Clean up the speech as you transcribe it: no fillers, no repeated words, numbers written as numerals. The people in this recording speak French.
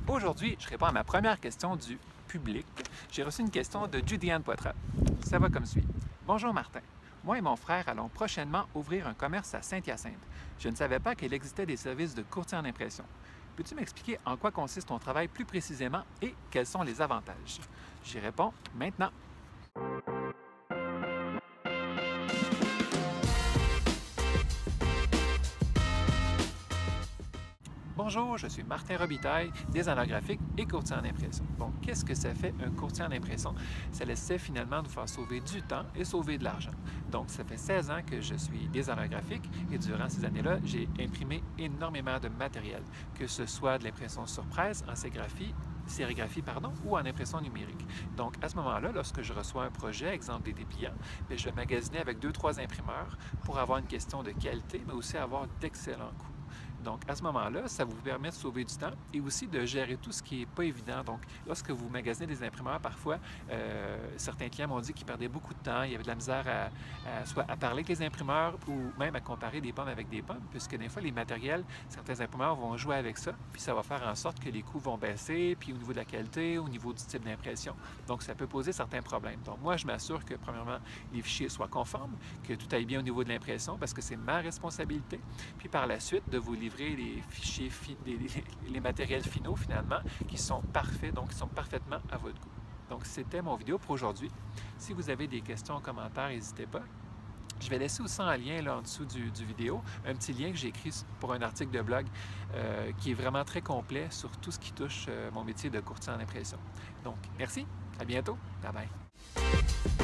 Aujourd'hui, je réponds à ma première question du public. J'ai reçu une question de Judy-Anne Poitras. Ça va comme suit. Bonjour Martin. Moi et mon frère allons prochainement ouvrir un commerce à Saint-Hyacinthe. Je ne savais pas qu'il existait des services de courtier en impression. Peux-tu m'expliquer en quoi consiste ton travail plus précisément et quels sont les avantages? J'y réponds maintenant. Bonjour, je suis Martin Robitaille, designer graphique et courtier en impression. Bon, qu'est-ce que ça fait un courtier en impression? Ça essaie finalement de faire sauver du temps et sauver de l'argent. Donc, ça fait 16 ans que je suis designer graphique et durant ces années-là, j'ai imprimé énormément de matériel, que ce soit de l'impression sur presse, en sérigraphie, ou en impression numérique. Donc, à ce moment-là, lorsque je reçois un projet, exemple des dépliants, je vais magasiner avec 2-3 imprimeurs pour avoir une question de qualité, mais aussi avoir d'excellents coûts. Donc, à ce moment-là, ça vous permet de sauver du temps et aussi de gérer tout ce qui n'est pas évident. Donc, lorsque vous magasinez des imprimeurs, parfois, certains clients m'ont dit qu'ils perdaient beaucoup de temps. Il y avait de la misère soit à parler avec les imprimeurs ou même à comparer des pommes avec des pommes, puisque des fois, les matériels, certains imprimeurs vont jouer avec ça, puis ça va faire en sorte que les coûts vont baisser, puis au niveau de la qualité, au niveau du type d'impression. Donc, ça peut poser certains problèmes. Donc, moi, je m'assure que, premièrement, les fichiers soient conformes, que tout aille bien au niveau de l'impression, parce que c'est ma responsabilité. Puis, par la suite, de vous livrer les fichiers, les matériels finaux finalement, qui sont parfaits, donc qui sont parfaitement à votre goût. Donc, c'était mon vidéo pour aujourd'hui. Si vous avez des questions en commentaire, n'hésitez pas. Je vais laisser aussi en lien là, en dessous du vidéo un petit lien que j'ai écrit pour un article de blog qui est vraiment très complet sur tout ce qui touche mon métier de courtier en impression. Donc, merci, à bientôt, bye bye.